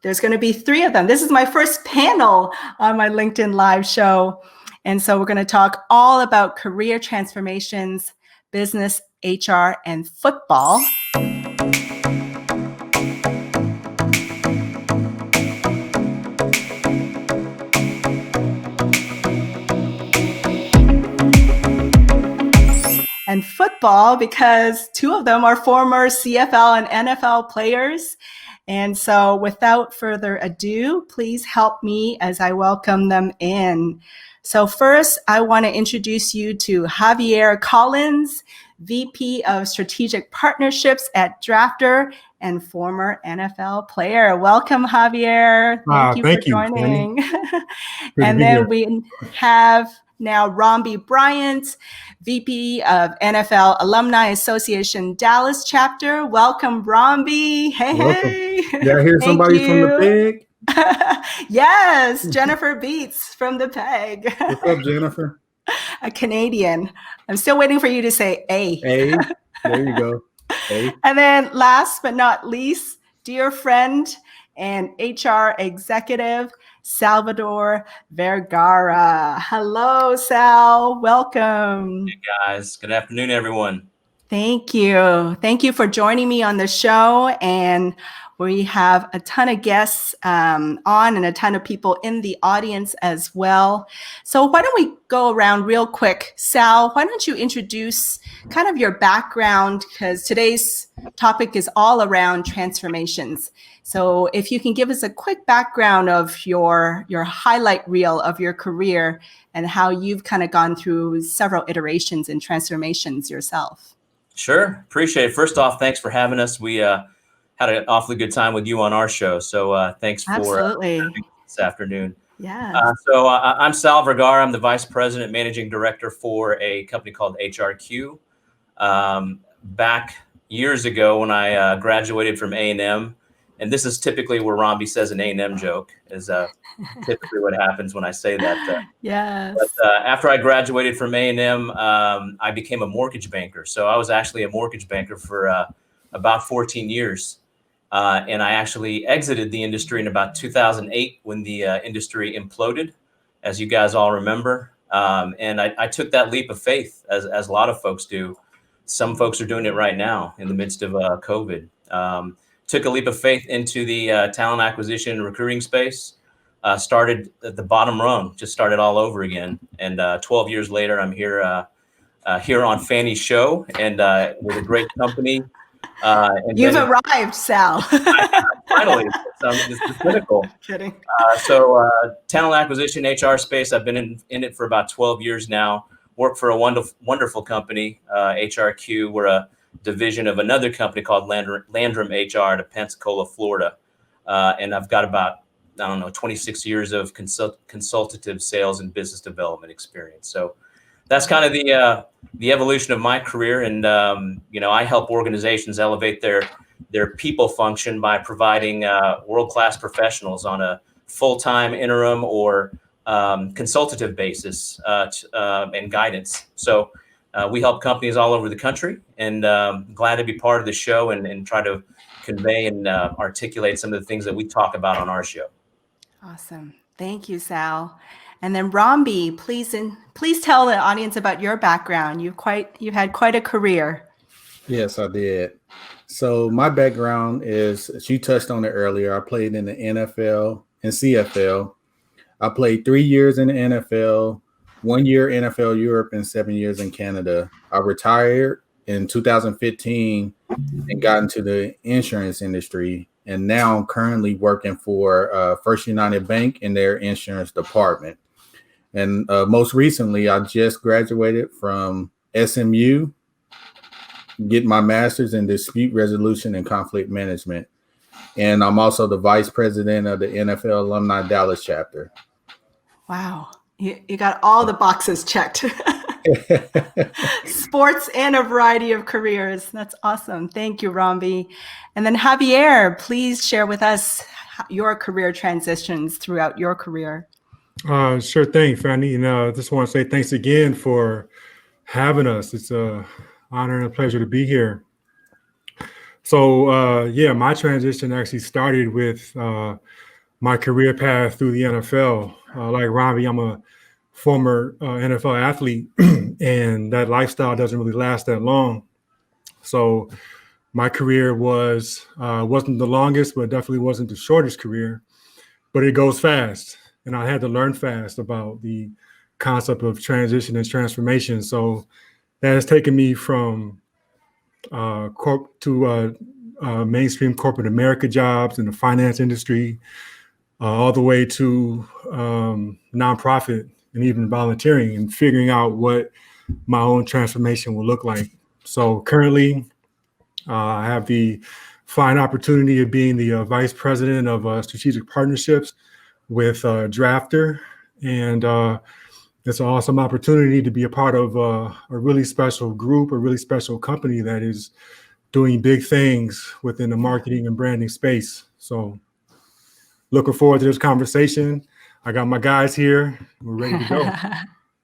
There's going to be 3 of them. This is my first panel on my LinkedIn Live show. And so we're going to talk all about career transformations, business, HR, and football. And football, because 2 of them are former CFL and NFL players. And so without further ado, please help me as I welcome them in. So first, I want to introduce you to Javiar Collins, VP of Strategic Partnerships at Drafter and former NFL player. Welcome, Javiar. Thank you for joining. And then we have now Bomby Bryant, VP of NFL Alumni Association Dallas chapter. Welcome, Bomby. Hey. Yeah, I hear somebody from the PEG. Yes, Jennifer Beats from the PEG. What's up, Jennifer? A Canadian. I'm still waiting for you to say A. A. There you go. A. And then last but not least, dear friend and HR executive, Salvador Vergara. Hello, Sal. Welcome. Hey, guys. Good afternoon, everyone. Thank you. Thank you for joining me on the show. And we have a ton of guests on and a ton of people in the audience as well. So why don't we go around real quick? Sal, why don't you introduce kind of your background, because today's topic is all around transformations. So if you can give us a quick background of your highlight reel of your career and how you've kind of gone through several iterations and transformations yourself. Sure. Appreciate it. First off, thanks for having us. We had an awfully good time with you on our show. So thanks for Absolutely. This afternoon. Yeah. So I'm Sal Vergara. I'm the Vice President, Managing Director for a company called HRQ. Back years ago when I graduated from A&M, and this is typically where Bomby says an A&M joke, is typically what happens when I say that. Yes. But after I graduated from A&M, I became a mortgage banker. So I was actually a mortgage banker for about 14 years. And I actually exited the industry in about 2008 when the industry imploded, as you guys all remember. And I took that leap of faith, as a lot of folks do. Some folks are doing it right now in the midst of COVID. Took a leap of faith into the talent acquisition and recruiting space. Started at the bottom rung, just started all over again. And 12 years later, I'm here on Fanny's show and with a great company. And You've arrived, Sal. Finally, it's critical. Kidding. So talent acquisition, HR space, I've been in it for about 12 years now. Work for a wonderful company, HRQ. We're a division of another company called Landrum HR out of Pensacola, Florida. And I've got about, 26 years of consultative sales and business development experience. So that's kind of the evolution of my career. And, I help organizations elevate their people function by providing world-class professionals on a full-time, interim, or consultative basis and guidance. So we help companies all over the country, and glad to be part of the show and try to convey and articulate some of the things that we talk about on our show. Awesome. Thank you, Sal. And then Bomby, please tell the audience about your background. You've had quite a career. Yes, I did. So my background is, she touched on it earlier, I played in the NFL and CFL. I played 3 years in the NFL, 1 year NFL Europe, and 7 years in Canada. I retired in 2015 and got into the insurance industry. And now I'm currently working for First United Bank in their insurance department. And most recently, I just graduated from SMU, getting my master's in dispute resolution and conflict management. And I'm also the vice president of the NFL Alumni Dallas chapter. Wow. You got all the boxes checked. Sports and a variety of careers. That's awesome. Thank you, Bomby. And then Javiar, please share with us your career transitions throughout your career. Sure thing, Fanny. And I just want to say thanks again for having us. It's an honor and a pleasure to be here. So, my transition actually started with my career path through the NFL. Like Robbie, I'm a former NFL athlete, and that lifestyle doesn't really last that long. So my career wasn't the longest, but definitely wasn't the shortest career. But it goes fast, and I had to learn fast about the concept of transition and transformation. So that has taken me from mainstream corporate America jobs in the finance industry, all the way to nonprofit and even volunteering and figuring out what my own transformation will look like. So currently, I have the fine opportunity of being the vice president of strategic partnerships with Drafter. And it's an awesome opportunity to be a part of a really special group, a really special company that is doing big things within the marketing and branding space. So looking forward to this conversation. I got my guys here. We're ready to go.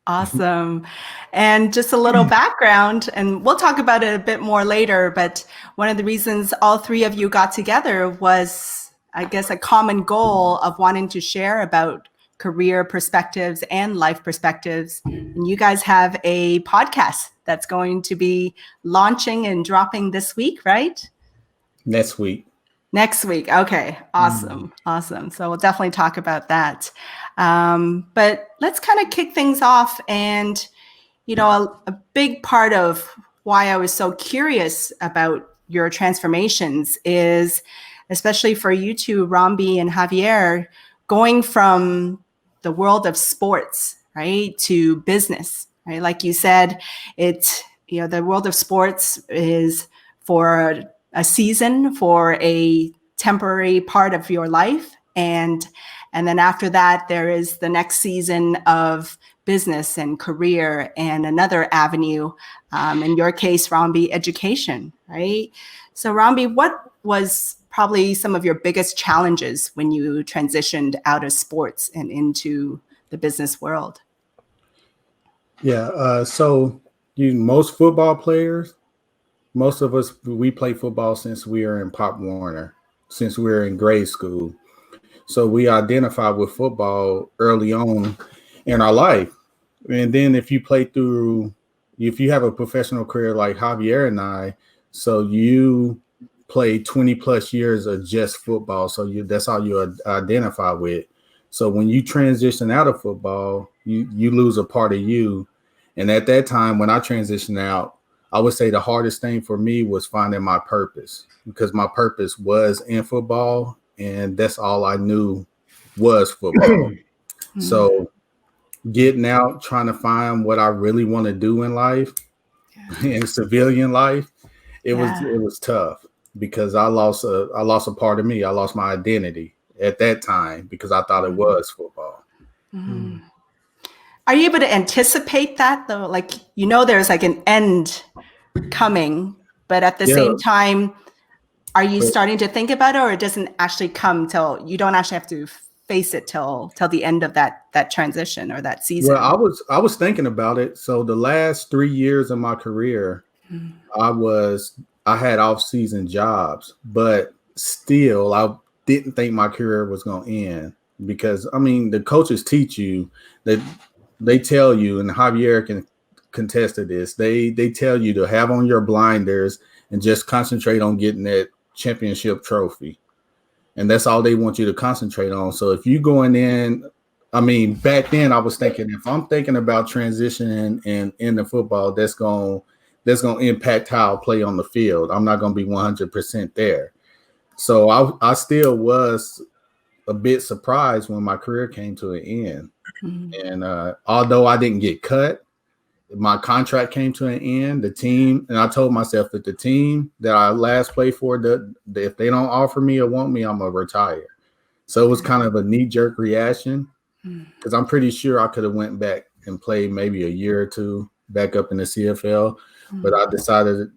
Awesome. And just a little background, and we'll talk about it a bit more later, but one of the reasons all three of you got together was, I guess, a common goal of wanting to share about career perspectives and life perspectives. And you guys have a podcast that's going to be launching and dropping this week, right? Next week. Next week. Okay. Awesome. Awesome. So we'll definitely talk about that. But let's kind of kick things off. And, a big part of why I was so curious about your transformations is, especially for you two, Romby and Javiar, going from the world of sports, right, to business, right? Like you said, the world of sports is for a season, for a temporary part of your life. And then after that, there is the next season of business and career and another avenue. In your case, Romby, education, right? So Romby, what was probably some of your biggest challenges when you transitioned out of sports and into the business world? Yeah. So most football players, most of us, we play football since we are in Pop Warner, since we were in grade school. So we identify with football early on in our life. And then if you have a professional career like Javier and I, so you play 20 plus years of just football. So that's all you identify with. So when you transition out of football, you lose a part of you. And at that time, when I transitioned out, I would say the hardest thing for me was finding my purpose, because my purpose was in football, and that's all I knew was football. So getting out, trying to find what I really want to do in life, in civilian life, it was tough, because I lost a part of me. I lost my identity at that time because I thought it was football. Are you able to anticipate that though? Like, there's like an end coming, but at the same time, are you starting to think about it, or it doesn't actually come till you don't actually have to face it till the end of that transition or that season? Well, I was thinking about it. So the last 3 years of my career, I had off-season jobs, but still I didn't think my career was going to end, because the coaches teach you that they tell you, and Javier can contest to this, they tell you to have on your blinders and just concentrate on getting that championship trophy. And that's all they want you to concentrate on. So if you going in, back then I was thinking, if I'm thinking about transitioning and into football, that's going to impact how I play on the field. I'm not going to be 100% there. So I still was a bit surprised when my career came to an end. And although I didn't get cut, my contract came to an end. The team, and I told myself that the team that I last played for, if they don't offer me or want me, I'm going to retire. So it was kind of a knee-jerk reaction, because I'm pretty sure I could have went back and played maybe a year or two back up in the CFL, but I decided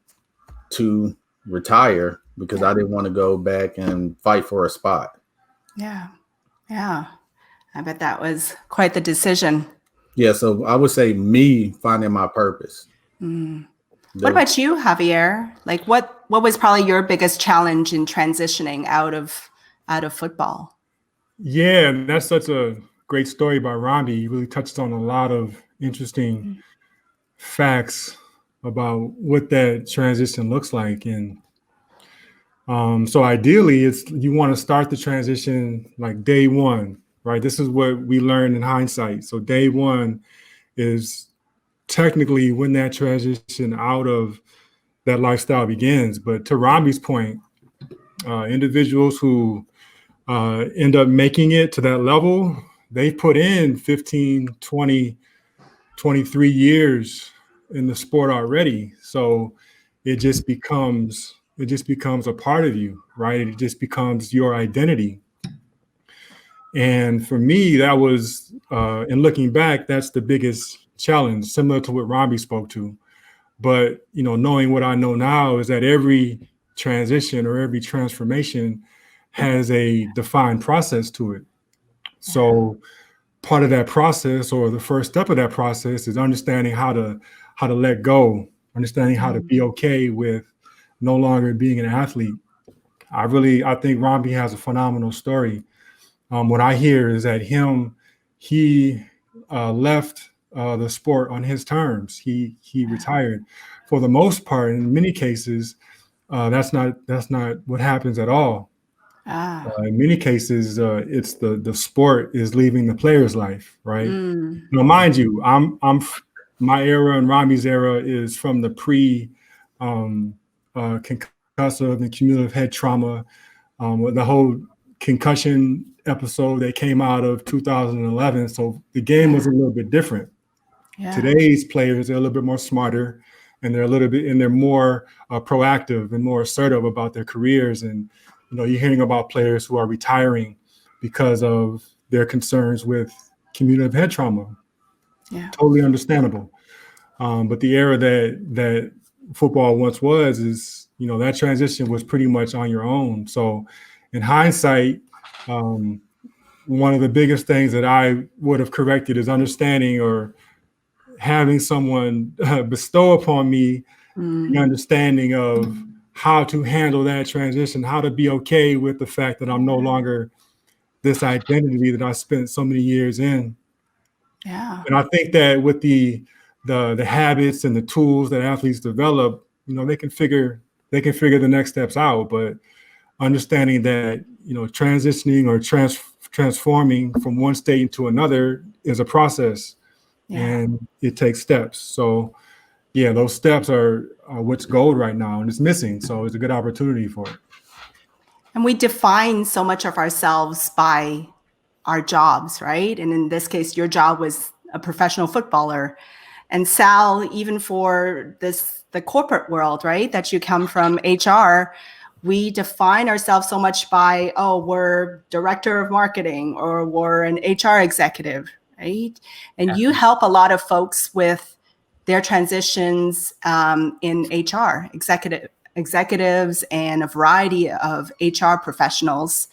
to retire because I didn't want to go back and fight for a spot. Yeah. I bet that was quite the decision. Yeah, so I would say me finding my purpose. What about you, Javier? Like what was probably your biggest challenge in transitioning out of football? Yeah, and that's such a great story by Romby. He really touched on a lot of interesting facts about what that transition looks like. And so ideally, you want to start the transition like day one, right? This is what we learned in hindsight. So day one is technically when that transition out of that lifestyle begins. But to Romby's point, individuals who end up making it to that level, they put in 15, 20, 23 years in the sport already. So it just becomes a part of you, right? It just becomes your identity. And for me, that was, in looking back, that's the biggest challenge, similar to what Romby spoke to. But, knowing what I know now is that every transition or every transformation has a defined process to it. So part of that process, or the first step of that process, is understanding how to let go, understanding how to be okay with no longer being an athlete. I think Romby has a phenomenal story. What I hear is that he left the sport on his terms. He retired. For the most part, in many cases, that's not what happens at all. In many cases, it's the sport is leaving the player's life, right? Mind you, my era and Romby's era is from the concussive and cumulative head trauma, the whole concussion episode that came out of 2011. So the game was a little bit different. Today's players are a little bit more smarter, and they're more proactive and more assertive about their careers. And you're hearing about players who are retiring because of their concerns with cumulative head trauma. Totally understandable. But the era that football once was is, that transition was pretty much on your own. So in hindsight, one of the biggest things that I would have corrected is understanding or having someone bestow upon me the understanding of how to handle that transition, how to be okay with the fact that I'm no longer this identity that I spent so many years in. And I think that with the habits and the tools that athletes develop, they can figure the next steps out. But understanding that, transitioning or transforming from one state into another is a process, and it takes steps. So those steps are what's gold right now, and it's missing. So it's a good opportunity for it. And we define so much of ourselves by our jobs, right? And in this case, your job was a professional footballer. And Sal, even for the corporate world, right, that you come from HR, we define ourselves so much by, we're director of marketing or we're an HR executive, right? And you help a lot of folks with their transitions in HR, executives and a variety of HR professionals.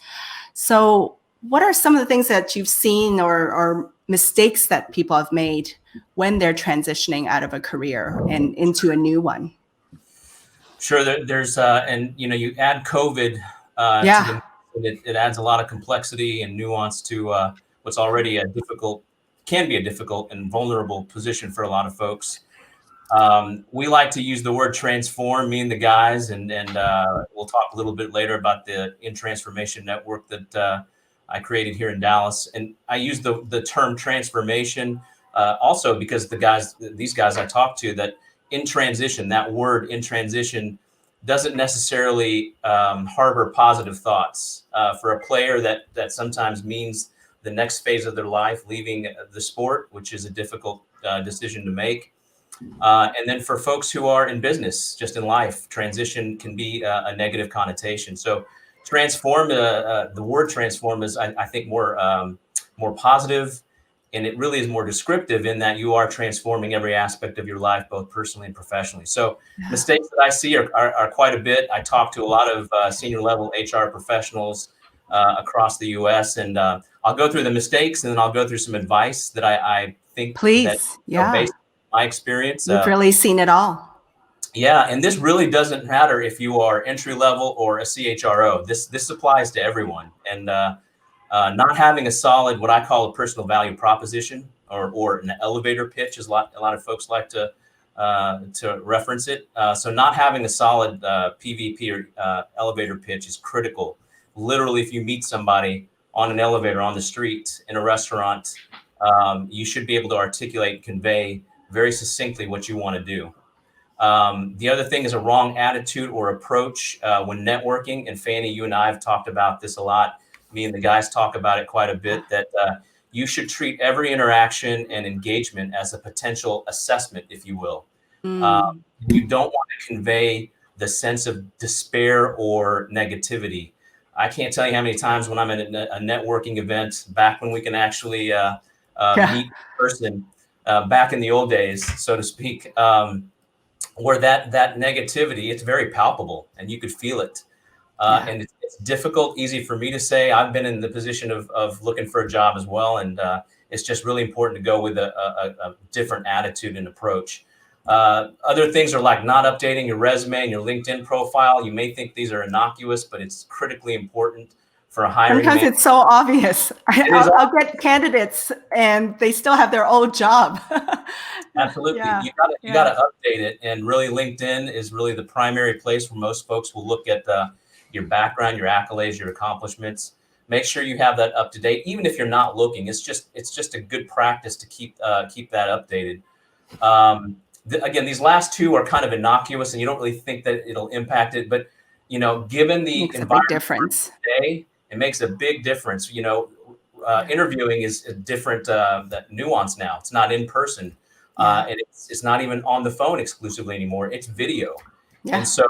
So what are some of the things that you've seen or mistakes that people have made when they're transitioning out of a career and into a new one? Sure, there's and you add COVID to it adds a lot of complexity and nuance to what's already can be a difficult and vulnerable position for a lot of folks. We like to use the word transform, me and the guys, and we'll talk a little bit later about the In Transformation Network that I created here in Dallas. And I use the term transformation also because these guys I talk to, that in transition, that word in transition doesn't necessarily harbor positive thoughts. For a player, that sometimes means the next phase of their life, leaving the sport, which is a difficult decision to make. And then for folks who are in business, just in life, transition can be a negative connotation. So transform, the word transform is, I think, more positive, and it really is more descriptive in that you are transforming every aspect of your life, both personally and professionally. So mistakes that I see are quite a bit. I talk to a lot of senior level HR professionals across the U.S. and I'll go through the mistakes, and then I'll go through some advice that I think Please, that, based on my experience. You've really seen it all. Yeah, and this really doesn't matter if you are entry level or a CHRO. This applies to everyone. And not having a solid, what I call a personal value proposition, or an elevator pitch, is a lot of folks like to reference it. So not having a solid PVP or elevator pitch is critical. Literally, if you meet somebody on an elevator, on the street, in a restaurant, you should be able to articulate and convey very succinctly what you want to do. The other thing is a wrong attitude or approach when networking. And Fanny, you and I have talked about this a lot. Me and the guys talk about it quite a bit, that you should treat every interaction and engagement as a potential assessment, if you will. You don't want to convey the sense of despair or negativity. I can't tell you how many times when I'm at a networking event, back when we can actually meet in person, back in the old days, so to speak, where that negativity, it's very palpable and you could feel it. And it's difficult, easy for me to say. I've been in the position of looking for a job as well. And it's just really important to go with a different attitude and approach. Other things are like not updating your resume and your LinkedIn profile. You may think these are innocuous, but it's critically important for a hiring Sometimes manager. it's so obvious. I'll get candidates and they still have their old job. Absolutely. Yeah. You gotta update it. And really, LinkedIn is really the primary place where most folks will look at your background, your accolades, your accomplishments. Make sure you have that up to date, even if you're not looking. It's just a good practice to keep that updated. Again, these last two are kind of innocuous, and you don't really think that it'll impact it. But given the Makes a big environment difference today, it makes a big difference. Interviewing is a different that nuance now. It's not in person, and it's not even on the phone exclusively anymore. It's video. Yeah. And so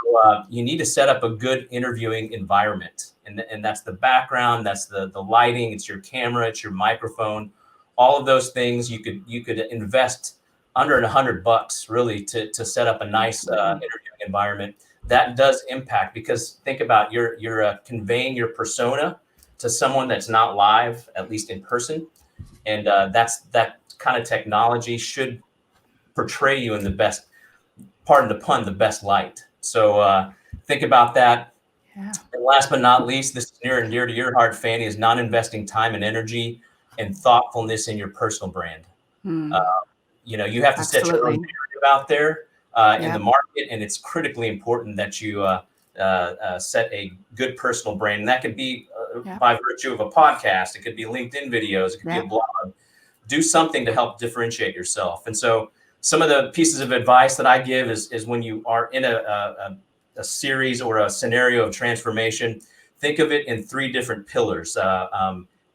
you need to set up a good interviewing environment. And that's the background, that's the lighting, it's your camera, it's your microphone, all of those things. You could invest under $100 really to set up a nice interviewing environment. That does impact, because think about you're conveying your persona to someone that's not live, at least in person. And that kind of technology should portray you in the best, pardon the pun, the best light. So think about that. Yeah. And last but not least, this is near and dear to your heart, Fanny, is not investing time and energy and thoughtfulness in your personal brand. You have to set your own narrative out there in the market, and it's critically important that you set a good personal brand. And that could be by virtue of a podcast. It could be LinkedIn videos. It could be a blog. Do something to help differentiate yourself. And so some of the pieces of advice that I give is when you are in a series or a scenario of transformation, think of it in three different pillars.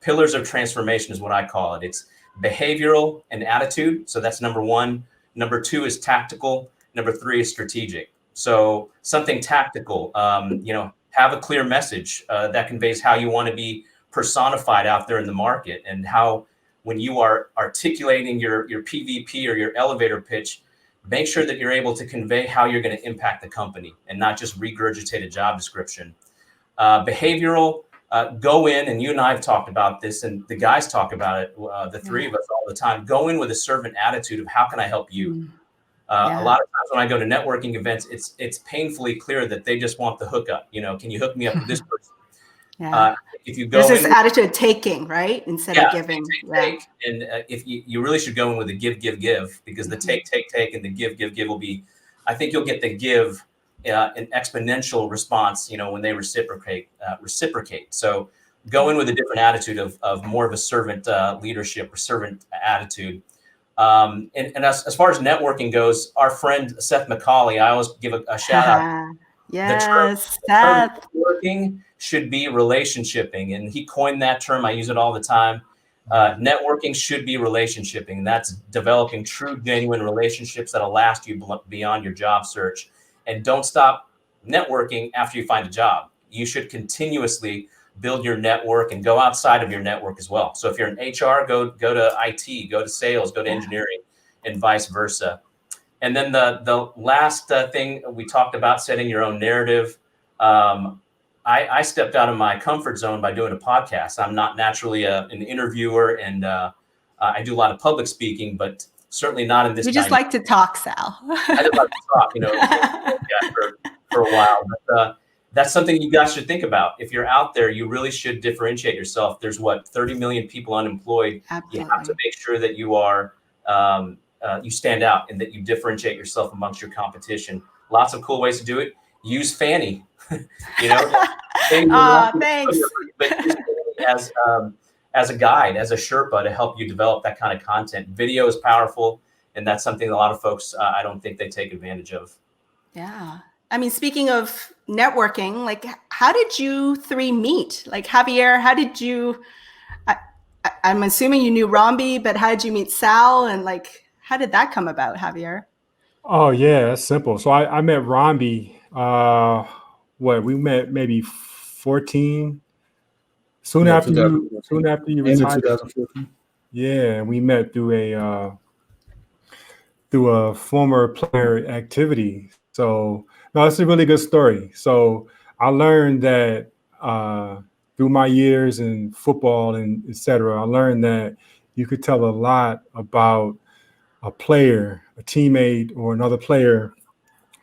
Pillars of transformation is what I call it. It's behavioral and attitude. So that's number one. Number two is tactical. Number three is strategic. So something tactical, have a clear message that conveys how you want to be personified out there in the market, and how, when you are articulating your PVP or your elevator pitch, make sure that you're able to convey how you're going to impact the company and not just regurgitate a job description. Behavioral, go in, and you and I have talked about this, and the guys talk about it, the three of us all the time. Go in with a servant attitude of, how can I help you? A lot of times when I go to networking events, it's painfully clear that they just want the hookup. Can you hook me up with this person? If you go There's this attitude taking, right? Instead of giving. Take. And if you really should go in with a give, because the take, and the give will be, I think you'll get the give an exponential response, when they reciprocate. So go in with a different attitude of more of a servant leadership or servant attitude. And as far as networking goes, our friend Seth McCauley, I always give a shout out. Yes, the term networking should be relationshiping, and he coined that term. I use it all the time. Networking should be relationshiping, and that's developing true, genuine relationships that'll last you beyond your job search. And don't stop networking after you find a job. You should continuously build your network and go outside of your network as well. So if you're in HR, go to IT, go to sales, go to engineering, and vice versa. And then the last thing we talked about, setting your own narrative. I stepped out of my comfort zone by doing a podcast. I'm not naturally an interviewer, and I do a lot of public speaking, but Certainly not in this. We just like to talk, Sal. I just like to talk, for a while. But that's something you guys should think about. If you're out there, you really should differentiate yourself. There's 30 million people unemployed. Absolutely. You have to make sure that you are you stand out and that you differentiate yourself amongst your competition. Lots of cool ways to do it. Use Fanny. Thanks. But use Fanny as a guide, as a Sherpa to help you develop that kind of content. Video is powerful, and that's something a lot of folks I don't think they take advantage of. Yeah. I mean, speaking of networking, like, how did you three meet? Like, Javier, how did you, I'm assuming you knew Bomby, but how did you meet Sal? And like, how did that come about, Javier? Oh, yeah, that's simple. So I met Bomby, we met maybe 14, soon after you retired. 2014. Yeah, we met through a former player activity. So no, it's a really good story. So I learned that through my years in football and et cetera, I learned that you could tell a lot about a player, a teammate, or another player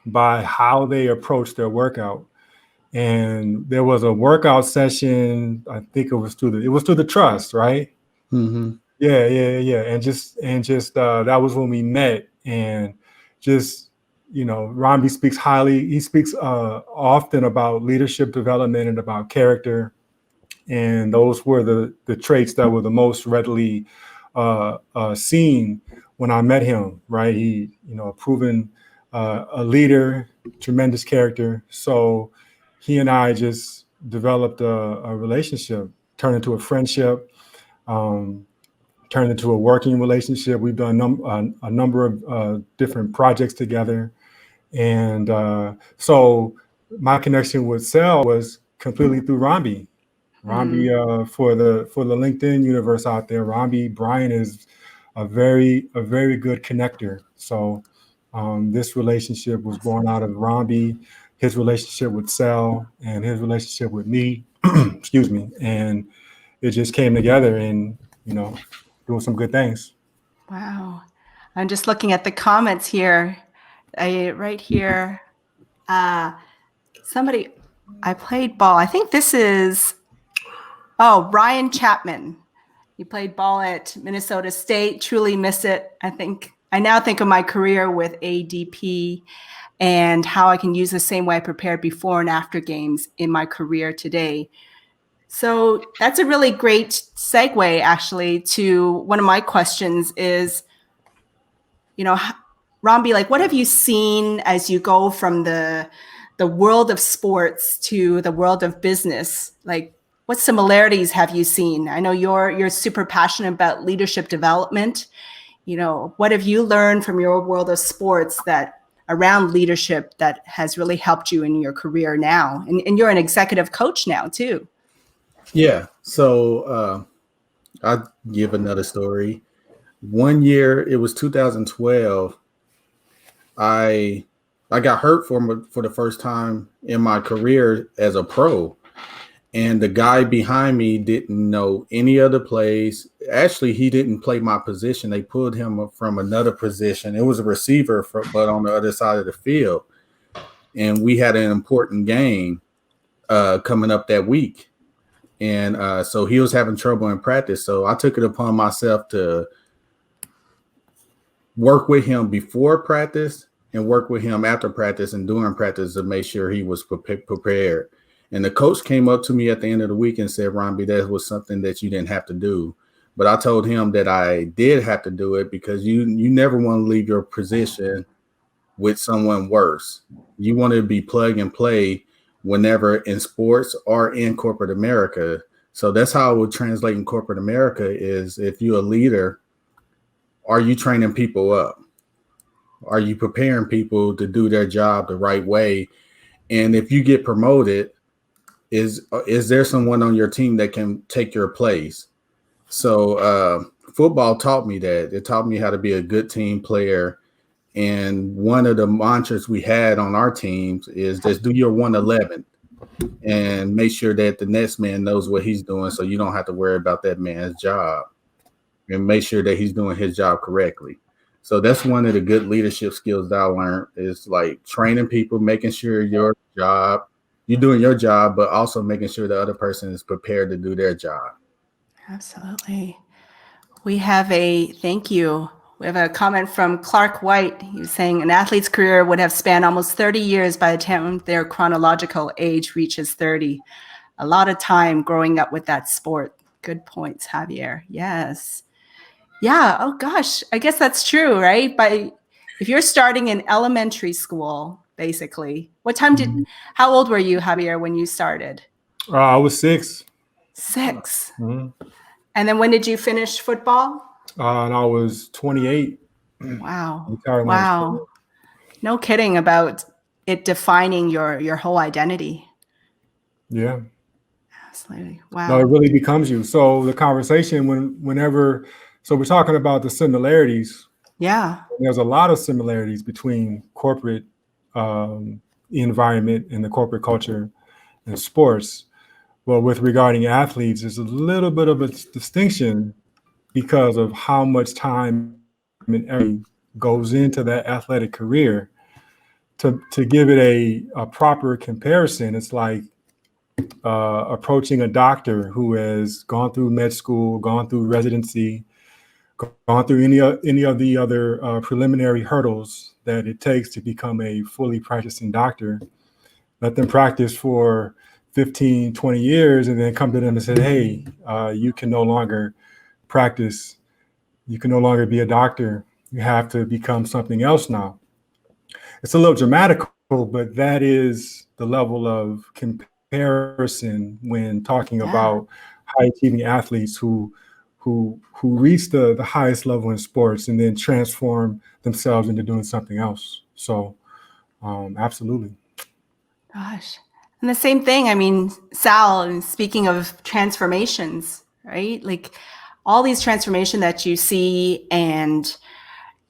by how they approach their workout. And there was a workout session. I think it was through the trust, right? Mm-hmm. Yeah. And just that was when we met. And just, Bomby speaks highly. He speaks often about leadership development and about character. And those were the traits that were the most readily seen when I met him, right? He, proven a leader, tremendous character. So he and I just developed a relationship, turned into a friendship, turned into a working relationship. We've done a number of different projects together. And so my connection with Sal was completely through Bomby. Bomby, for the LinkedIn universe out there, Bomby Bryant is a very good connector. So this relationship was born out of Bomby, his relationship with Sal, and his relationship with me. Excuse me. And it just came together and, doing some good things. Wow. I'm just looking at the comments here. Right here. Somebody, I played ball. I think this is, Ryan Chapman. He played ball at Minnesota State. Truly miss it. I now think of my career with D.O.P.E and how I can use the same way I prepared before and after games in my career today. So that's a really great segue, actually, to one of my questions is, Bomby, like, what have you seen as you go from the world of sports to the world of business? Like, what similarities have you seen? I know you're super passionate about leadership development. What have you learned from your world of sports around leadership that has really helped you in your career now? And you're an executive coach now too. Yeah. So I'll give another story. One year, it was 2012. I got hurt for the first time in my career as a pro. And the guy behind me didn't know any other plays. Actually, he didn't play my position. They pulled him from another position. It was a receiver, but on the other side of the field. And we had an important game coming up that week. And so he was having trouble in practice. So I took it upon myself to work with him before practice and work with him after practice and during practice to make sure he was prepared. And the coach came up to me at the end of the week and said, Bomby, that was something that you didn't have to do. But I told him that I did have to do it because you never want to leave your position with someone worse. You want to be plug and play whenever in sports or in corporate America. So that's how it would translate in corporate America is if you're a leader, are you training people up? Are you preparing people to do their job the right way? And if you get promoted, is there someone on your team that can take your place? So football taught me that. It taught me how to be a good team player. And one of the mantras we had on our teams is just do your 111 and make sure that the next man knows what he's doing so you don't have to worry about that man's job and make sure that he's doing his job correctly. So that's one of the good leadership skills that I learned is like training people, making sure you're doing your job, but also making sure the other person is prepared to do their job. Absolutely. We have thank you. We have a comment from Clark White. He was saying an athlete's career would have spanned almost 30 years by the time their chronological age reaches 30. A lot of time growing up with that sport. Good points, Javier. Yes. Yeah. Oh gosh. I guess that's true, right? If you're starting in elementary school, basically, how old were you, Javier, when you started? I was 6. 6. Mm-hmm. And then when did you finish football? And I was 28. Wow. Wow. No kidding about it defining your whole identity. Yeah. Absolutely. Wow. No, it really becomes you. So the conversation so we're talking about the similarities. Yeah. There's a lot of similarities between corporate environment and the corporate culture and sports. Well, with regarding athletes, there's a little bit of a distinction because of how much time and effort goes into that athletic career. To give it a proper comparison, it's like approaching a doctor who has gone through med school, gone through residency, gone through any of the other preliminary hurdles that it takes to become a fully practicing doctor. Let them practice for 15, 20 years and then come to them and say, hey, you can no longer practice. You can no longer be a doctor. You have to become something else now. It's a little dramatical, but that is the level of comparison when talking about high achieving athletes who reach the highest level in sports and then transform themselves into doing something else. So absolutely. Gosh. And the same thing, I mean, Sal, and speaking of transformations, right? Like all these transformation that you see, and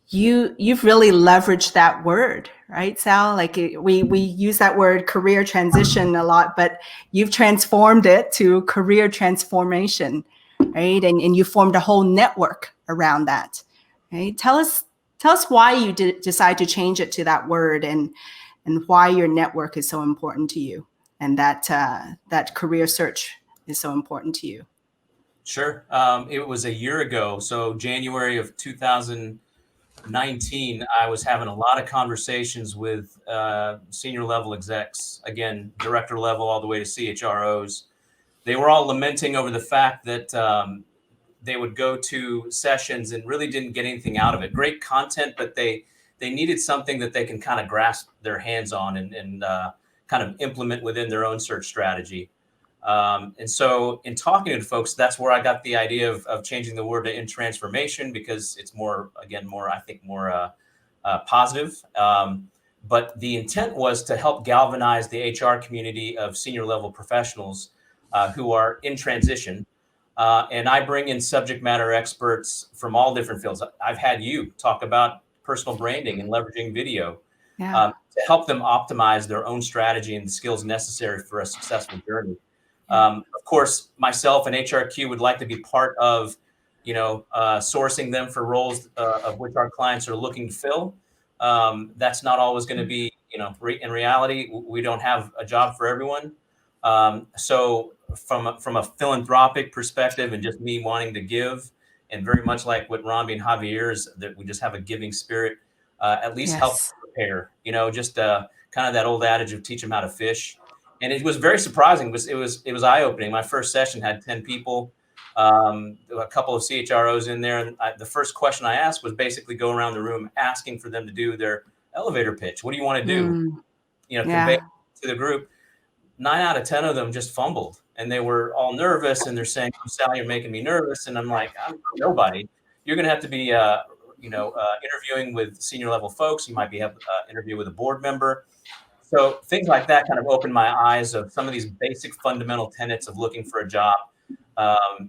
you've really leveraged that word, right, Sal? Like we use that word career transition a lot, but you've transformed it to career transformation, right? And you formed a whole network around that, right? Tell us why you did decide to change it to that word, and why your network is so important to you, and that career search is so important to you. Sure. It was a year ago. So January of 2019, I was having a lot of conversations with senior level execs, again, director level all the way to CHROs. They were all lamenting over the fact that they would go to sessions and really didn't get anything out of it. Great content, but they needed something that they can kind of grasp their hands on and kind of implement within their own search strategy. And so in talking to folks, that's where I got the idea of changing the word to in transformation, because it's more positive. But the intent was to help galvanize the HR community of senior level professionals who are in transition. And I bring in subject matter experts from all different fields. I've had you talk about personal branding and leveraging video to help them optimize their own strategy and the skills necessary for a successful journey. Of course, myself and HRQ would like to be part of, sourcing them for roles of which our clients are looking to fill. That's not always going to be, in reality, we don't have a job for everyone. So from a philanthropic perspective and just me wanting to give, and very much like what Romby and Javier is, that we just have a giving spirit, at least help prepare, just kind of that old adage of teach them how to fish. And it was very surprising. It was eye-opening. My first session had 10 people, a couple of CHROs in there. And the first question I asked was basically go around the room asking for them to do their elevator pitch. What do you want to do? Convey to the group. 9 out of 10 of them just fumbled, and they were all nervous, and they're saying, Sal, you're making me nervous. And I'm like, I'm nobody. You're going to have to be, interviewing with senior level folks. You might be have interview with a board member. So things like that kind of opened my eyes of some of these basic fundamental tenets of looking for a job.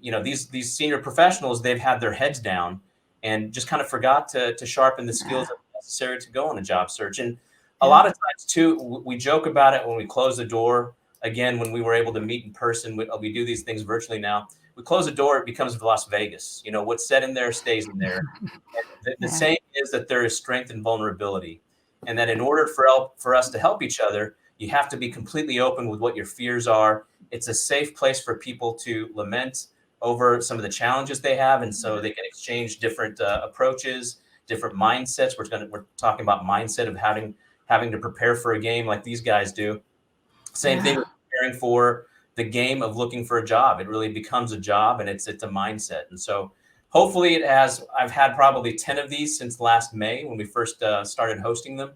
These senior professionals, they've had their heads down and just kind of forgot to sharpen the skills necessary to go on a job search. And a lot of times too, we joke about it when we close the door. Again, when we were able to meet in person, we do these things virtually now. we close the door, it becomes Las Vegas. You know, what's said in there stays in there. And the saying is that there is strength in vulnerability, and that in order for us to help each other, you have to be completely open with what your fears are. It's a safe place for people to lament over some of the challenges they have, and so they can exchange different approaches, different mindsets. We're talking about mindset of having to prepare for a game like these guys do. Same thing with preparing for the game of looking for a job. It really becomes a job, and it's a mindset. And so hopefully it has. I've had probably 10 of these since last May when we first started hosting them.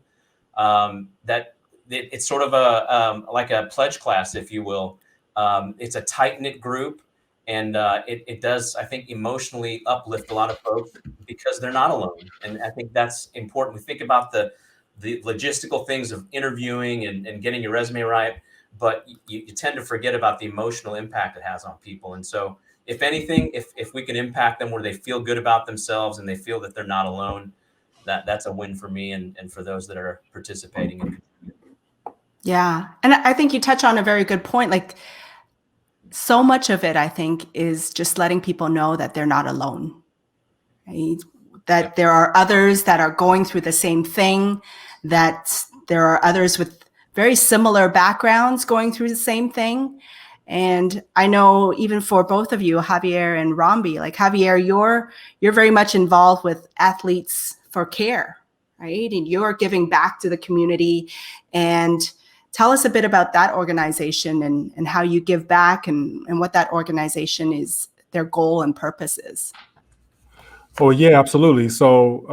It's sort of like a pledge class, if you will. It's a tight-knit group, and it does, I think, emotionally uplift a lot of folks because they're not alone. And I think that's important. We think about the logistical things of interviewing and getting your resume right, but you tend to forget about the emotional impact it has on people. And so if anything, if we can impact them where they feel good about themselves and they feel that they're not alone, that's a win for me and for those that are participating. Yeah. And I think you touch on a very good point. Like, so much of it, I think, is just letting people know that they're not alone, right? That there are others that are going through the same thing, that there are others with very similar backgrounds going through the same thing. And I know even for both of you, Javiar and Bomby, like Javiar, you're very much involved with Athletes for Care, right? And you're giving back to the community. And tell us a bit about that organization and how you give back and what that organization is, their goal and purpose is. Oh, yeah, absolutely. So,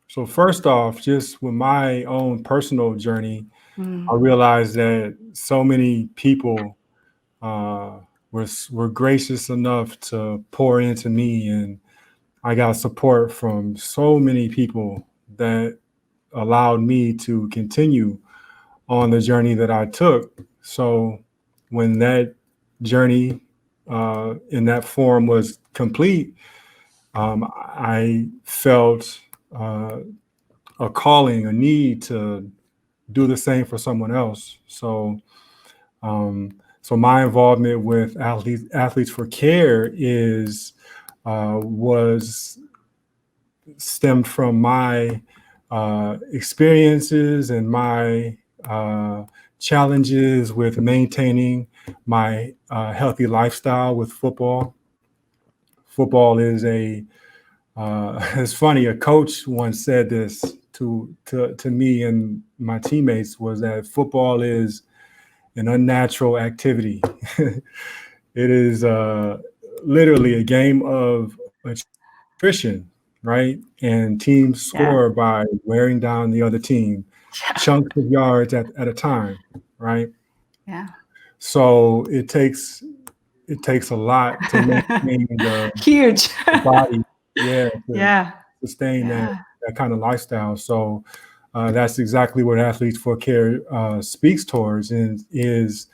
so first off, just with my own personal journey, I realized that so many people were gracious enough to pour into me, and I got support from so many people that allowed me to continue on the journey that I took. So when that journey in that form was complete, I felt a calling, a need to do the same for someone else. So, so my involvement with Athletes for Care was stemmed from my experiences and my challenges with maintaining my healthy lifestyle with football. Football is it's funny, a coach once said this to me and my teammates, was that football is an unnatural activity. It is literally a game of attrition, right? And teams score by wearing down the other team, chunks of yards at a time, right? Yeah. So it takes a lot to maintain the huge body, sustain that kind of lifestyle. So that's exactly what Athletes for Care speaks towards, and is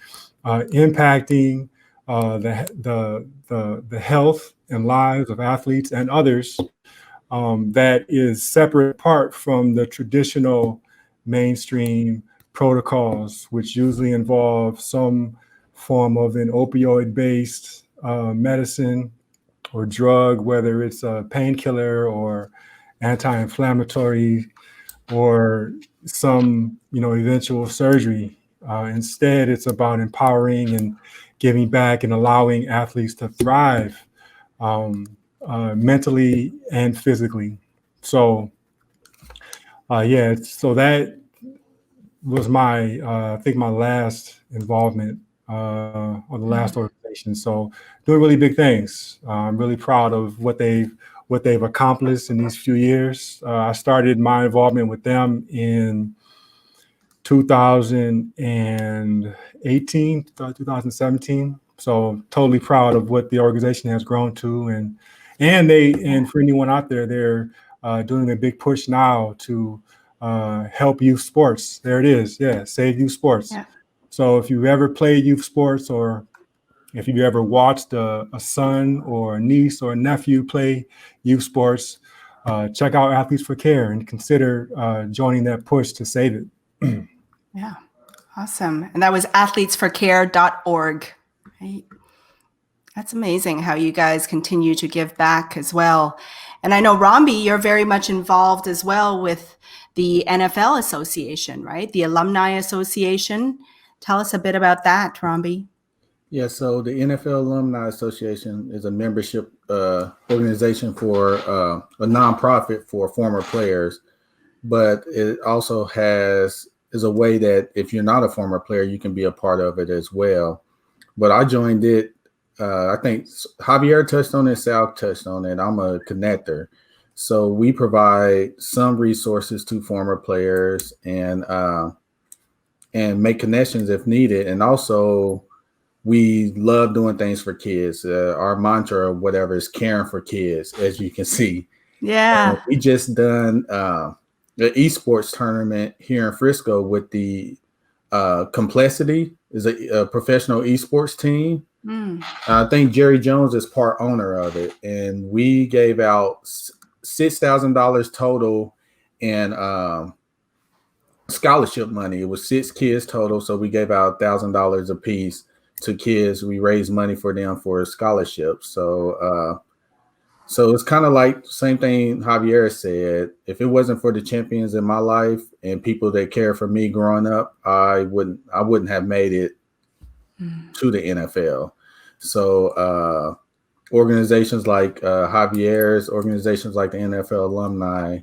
impacting the health and lives of athletes and others that is separate apart from the traditional mainstream protocols, which usually involve some form of an opioid-based medicine or drug, whether it's a painkiller or anti-inflammatory or some, eventual surgery. Instead, it's about empowering and giving back and allowing athletes to thrive mentally and physically. So, so that was my, I think my last involvement or the last organization. So doing really big things. I'm really proud of what they've accomplished in these few years. I started my involvement with them in 2018, 2017. So totally proud of what the organization has grown to, and for anyone out there, they're doing a big push now to help youth sports. There it is. Yeah. Save youth sports. Yeah. So if you've ever played youth sports, or if you've ever watched a son or a niece or a nephew play youth sports, check out Athletes for Care and consider joining that push to save it. Yeah. Awesome. And that was athletesforcare.org. Right. That's amazing how you guys continue to give back as well. And I know, Romby, you're very much involved as well with the NFL Association, right? The Alumni Association. Tell us a bit about that, Romby. Yeah, so the NFL Alumni Association is a membership organization for a nonprofit for former players, but it also is a way that if you're not a former player, you can be a part of it as well. But I joined it. I think Javiar touched on it, Sal touched on it. I'm a connector. So we provide some resources to former players and make connections if needed. And also, we love doing things for kids. Our mantra or whatever is caring for kids, as you can see. Yeah. We just done the esports tournament here in Frisco with the Complexity is a professional esports team. I think Jerry Jones is part owner of it, and we gave out $6,000 total in scholarship money. It was 6 kids total, so we gave out $1,000 a piece to kids. We raised money for them for scholarships. So it's kind of like the same thing Javier said. If it wasn't for the champions in my life and people that care for me growing up, I wouldn't have made it to the NFL. So organizations like Javier's, organizations like the NFL Alumni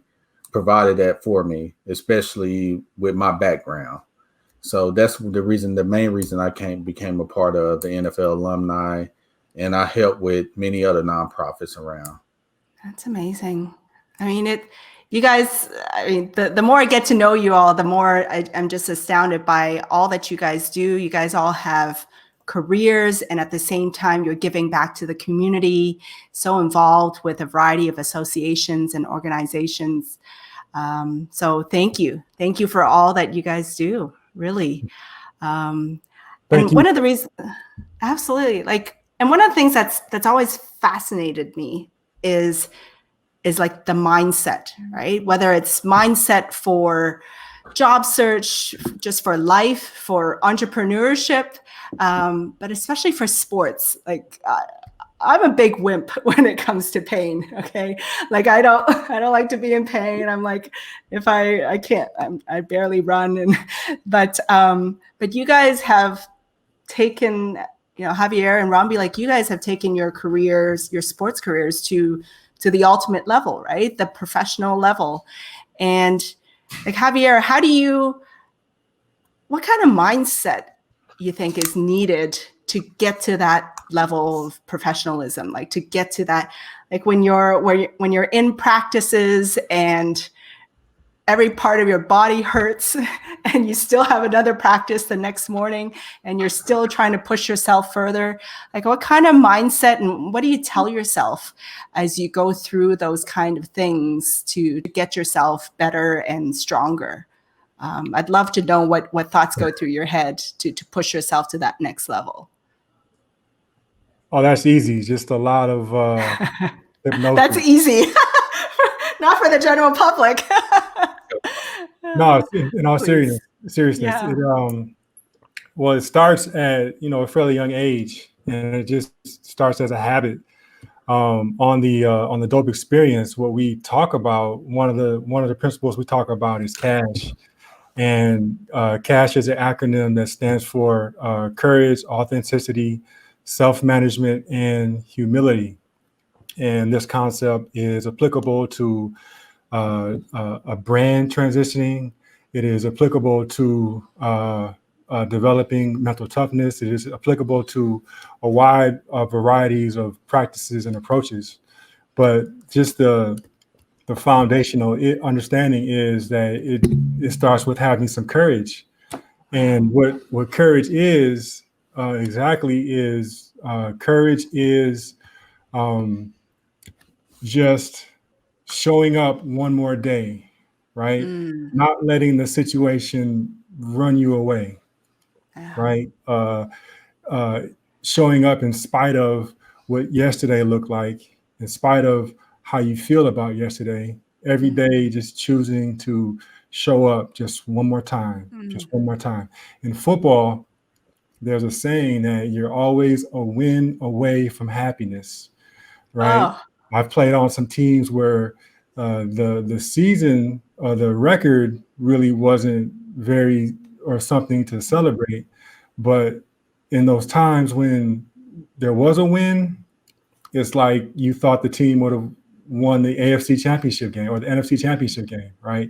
provided that for me, especially with my background. So that's the main reason I became a part of the NFL Alumni, and I help with many other nonprofits around. That's amazing. I mean, you guys, I mean, the more I get to know you all, the more I'm just astounded by all that you guys do. You guys all have careers, and at the same time, you're giving back to the community, so involved with a variety of associations and organizations. So thank you. Thank you for all that you guys do, really. And one of the reasons, absolutely, and one of the things that's always fascinated me is like the mindset, right? Whether it's mindset for job search, just for life, for entrepreneurship, but especially for sports. Like I'm a big wimp when it comes to pain. Okay, like I don't like to be in pain. I'm like, if I can't, I barely run. But you guys have taken, Javier and Romby, like you guys have taken your careers, your sports careers to the ultimate level, right? The professional level. And like Javier, what kind of mindset you think is needed to get to that level of professionalism? Like to get to that, like when you're in practices and every part of your body hurts and you still have another practice the next morning and you're still trying to push yourself further. Like what kind of mindset and what do you tell yourself as you go through those kind of things to get yourself better and stronger? I'd love to know what thoughts go through your head to push yourself to that next level. Oh, that's easy. Just a lot of hypnosis. That's easy. Not for the general public. No, in all seriousness, Yeah. It starts at a fairly young age, and it just starts as a habit. On the D.O.P.E experience, what we talk about, one of the principles we talk about is CASH, and CASH is an acronym that stands for courage, authenticity, self-management, and humility. And this concept is applicable to a brand transitioning. It is applicable to developing mental toughness. It is applicable to a wide varieties of practices and approaches. But just the foundational understanding is that it starts with having some courage. And what courage is exactly is courage is just showing up one more day, right? Not letting the situation run you away, right? Showing up in spite of what yesterday looked like, in spite of how you feel about yesterday, every day just choosing to show up just one more time, just one more time. In football, there's a saying that you're always a win away from happiness, right? Oh. I've played on some teams where the season or the record really wasn't very or something to celebrate, but in those times when there was a win, it's like you thought the team would have won the AFC championship game or the NFC championship game, right?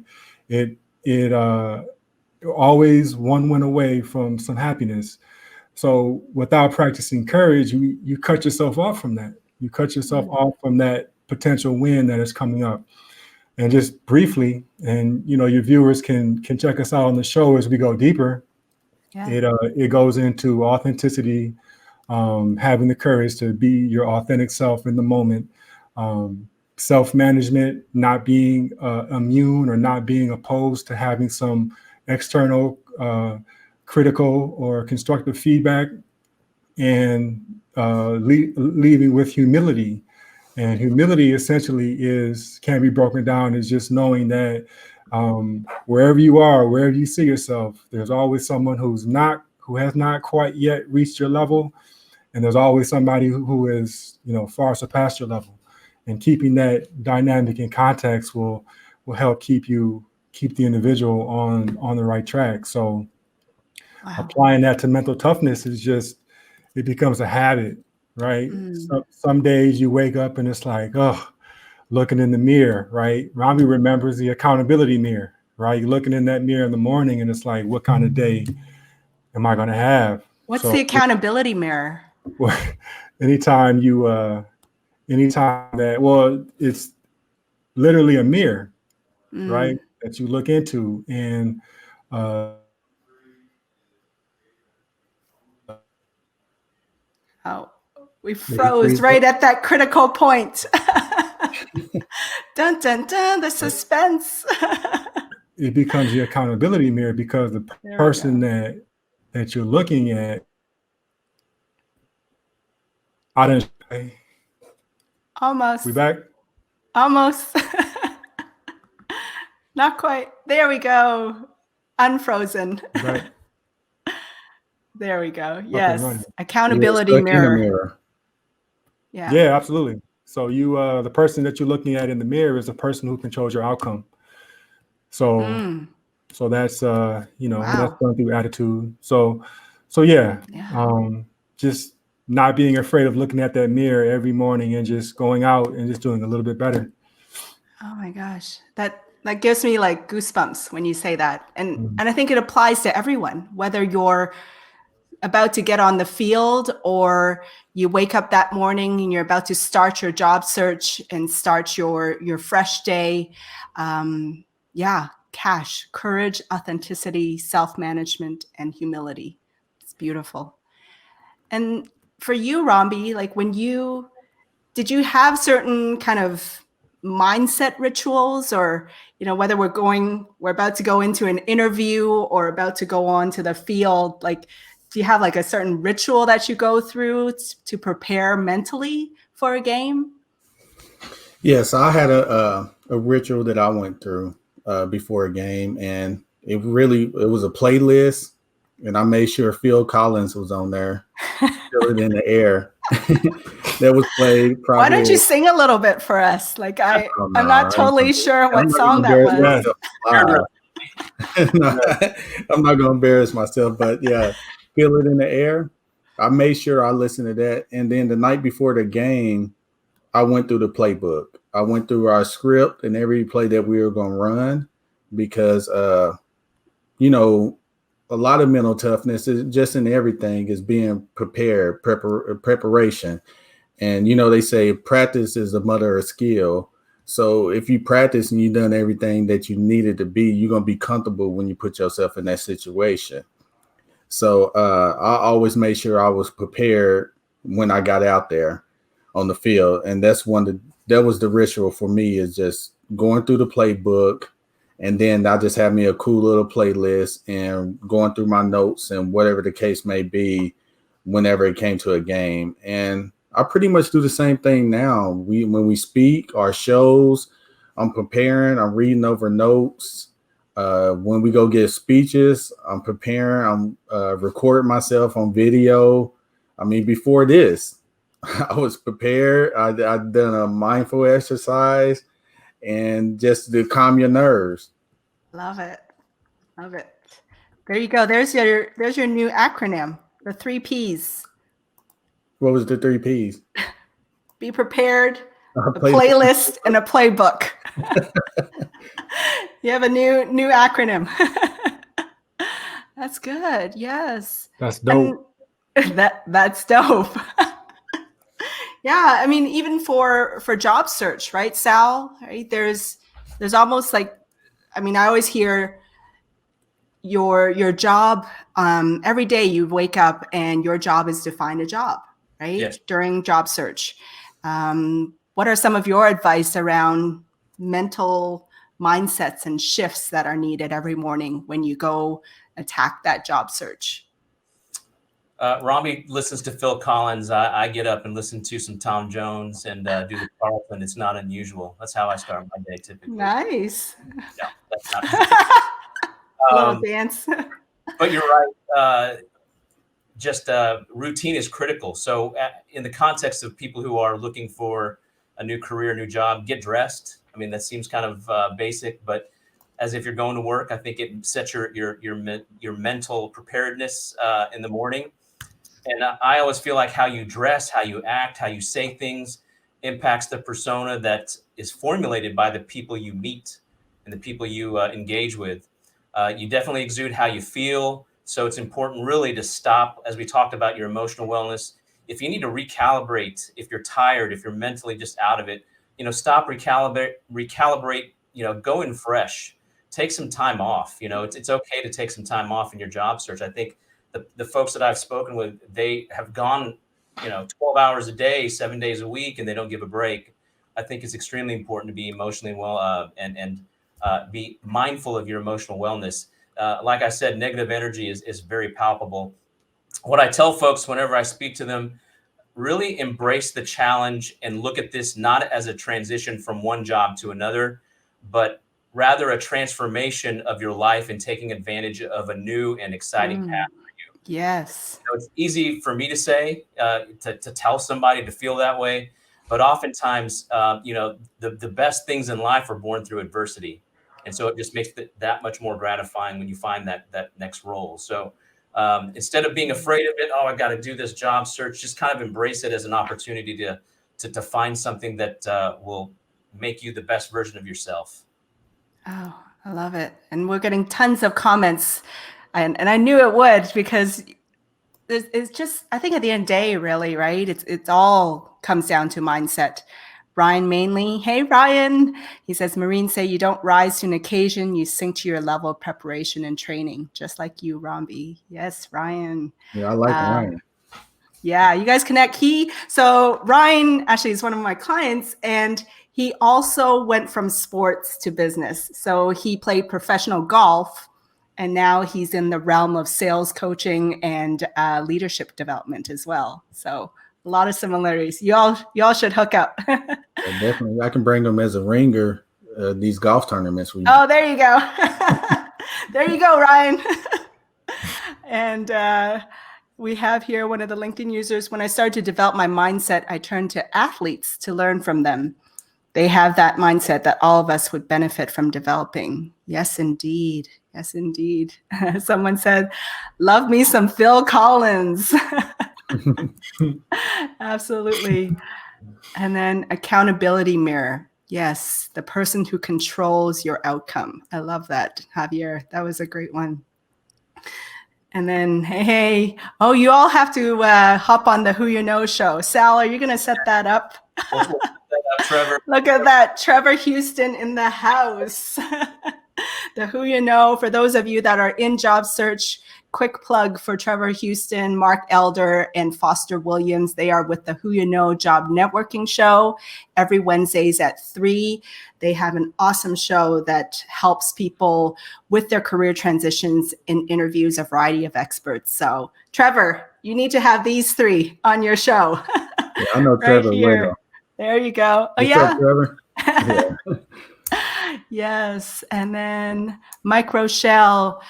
It always one win away from some happiness. So without practicing courage, you cut yourself off from that. You cut yourself off from that potential win that is coming up. And just briefly, and your viewers can check us out on the show as we go deeper. Yeah. It goes into authenticity, having the courage to be your authentic self in the moment, self-management, not being immune or not being opposed to having some external critical or constructive feedback, and leaving with humility. And humility essentially can be broken down as just knowing that wherever you are, wherever you see yourself, there's always someone who has not quite yet reached your level, and there's always somebody who is far surpassed your level. And keeping that dynamic in context will help keep the individual on the right track. So applying that to mental toughness it becomes a habit, right? Some days you wake up and it's like, looking in the mirror, right? Robbie remembers the accountability mirror, right? You're looking in that mirror in the morning and it's like, what kind of day am I going to have? What's the accountability mirror? Anytime it's literally a mirror, right? That you look into, and we froze right at that critical point. Dun, dun, dun, the suspense. It becomes the accountability mirror because the person that you're looking at, Almost. We back? Almost. Not quite. There we go. Unfrozen. Right. There we go. Yes. Accountability mirror. Yeah, absolutely. So the person that you're looking at in the mirror is the person who controls your outcome. So that's that's going through attitude. So just not being afraid of looking at that mirror every morning and just going out and just doing a little bit better. Oh my gosh. That gives me like goosebumps when you say that. And I think it applies to everyone, whether you're about to get on the field or you wake up that morning and you're about to start your job search and start your fresh day. Cash, courage, authenticity, self-management, and humility. It's beautiful. And for you, Romby, did you have certain kind of mindset rituals, or whether we're about to go into an interview or about to go on to the field, do you have a certain ritual that you go through to prepare mentally for a game? Yes, I had a ritual that I went through before a game, and it was a playlist, and I made sure Phil Collins was on there. Feel It in the Air. That was played. Probably. Why don't you sing a little bit for us? I'm not totally sure what song that was. I'm not going to embarrass myself, but yeah, Feel It in the Air. I made sure I listened to that. And then the night before the game, I went through the playbook. I went through our script and every play that we were going to run because, a lot of mental toughness is just in everything is being prepared, preparation. And, they say practice is the mother of skill. So if you practice and you've done everything that you needed to be, you're going to be comfortable when you put yourself in that situation. So I always made sure I was prepared when I got out there on the field. And that was the ritual for me, is just going through the playbook. And then I just have me a cool little playlist and going through my notes and whatever the case may be whenever it came to a game. And I pretty much do the same thing now. When we speak our shows, I'm preparing, I'm reading over notes. When we go get speeches, I'm preparing. I'm recording myself on video. I mean, before this, I was prepared. I'd done a mindful exercise and just to calm your nerves. Love it. Love it. There you go. There's your new acronym, the 3 Ps. What was the 3 Ps? Be prepared, a playlist, and a playbook. You have a new acronym. That's good. Yes. That's dope. That's dope. Yeah, I mean, even for job search, right, Sal? Right? There's almost like, I mean, I always hear your job. Every day you wake up and your job is to find a job, right? Yes. During job search. What are some of your advice around mental mindsets and shifts that are needed every morning when you go attack that job search? Rami listens to Phil Collins. I get up and listen to some Tom Jones and do the Carlton. It's not unusual. That's how I start my day typically. Nice. No, that's not Little dance. But you're right. Just routine is critical. So in the context of people who are looking for a new career, new job, get dressed. I mean, that seems kind of basic, but as if you're going to work, I think it sets your mental preparedness in the morning. And I always feel like how you dress, how you act, how you say things impacts the persona that is formulated by the people you meet and the people you engage with. You definitely exude how you feel. So it's important really to stop, as we talked about your emotional wellness. If you need to recalibrate, if you're tired, if you're mentally just out of it, stop, recalibrate, go in fresh, take some time off. It's okay to take some time off in your job search. I think the folks that I've spoken with, they have gone, 12 hours a day, 7 days a week, and they don't give a break. I think it's extremely important to be emotionally well and be mindful of your emotional wellness. Like I said, negative energy is very palpable. What I tell folks whenever I speak to them, really embrace the challenge and look at this not as a transition from one job to another, but rather a transformation of your life and taking advantage of a new and exciting path for you. Yes. So it's easy for me to say, to tell somebody to feel that way, but oftentimes, the best things in life are born through adversity. And so it just makes it that much more gratifying when you find that next role. So instead of being afraid of it, I've got to do this job search, just kind of embrace it as an opportunity to find something that will make you the best version of yourself. Oh, I love it. And we're getting tons of comments. And I knew it would, because it's just, I think at the end of the day, really, right? It's all comes down to mindset. Ryan Mainley. Hey, Ryan. He says, Marines say you don't rise to an occasion, you sink to your level of preparation and training, just like you, Romby. Yes, Ryan. Yeah, I like Ryan. Yeah, you guys connect. So Ryan actually is one of my clients, and he also went from sports to business. So he played professional golf, and now he's in the realm of sales coaching and leadership development as well. So a lot of similarities. Y'all should hook up. Yeah, definitely. I can bring them as a ringer, these golf tournaments. Oh, there you go. There you go, Ryan. And we have here one of the LinkedIn users. When I started to develop my mindset, I turned to athletes to learn from them. They have that mindset that all of us would benefit from developing. Yes, indeed. Yes, indeed. Someone said, love me some Phil Collins. Absolutely. And then accountability mirror. Yes, the person who controls your outcome. I love that, Javier. That was a great one. And then, hey. Oh, you all have to hop on the Who You Know show. Sal, are you going to set that up? Trevor. Look at that. Trevor Houston in the house. The Who You Know, for those of you that are in job search, quick plug for Trevor Houston, Mark Elder, and Foster Williams. They are with the Who You Know Job Networking Show every Wednesdays at 3. They have an awesome show that helps people with their career transitions and interviews a variety of experts. So, Trevor, you need to have these 3 on your show. Yeah, I know Trevor. Right here. There you go. Oh, What's yeah. up, Trevor? Yeah. Yes. And then Mike Rochelle,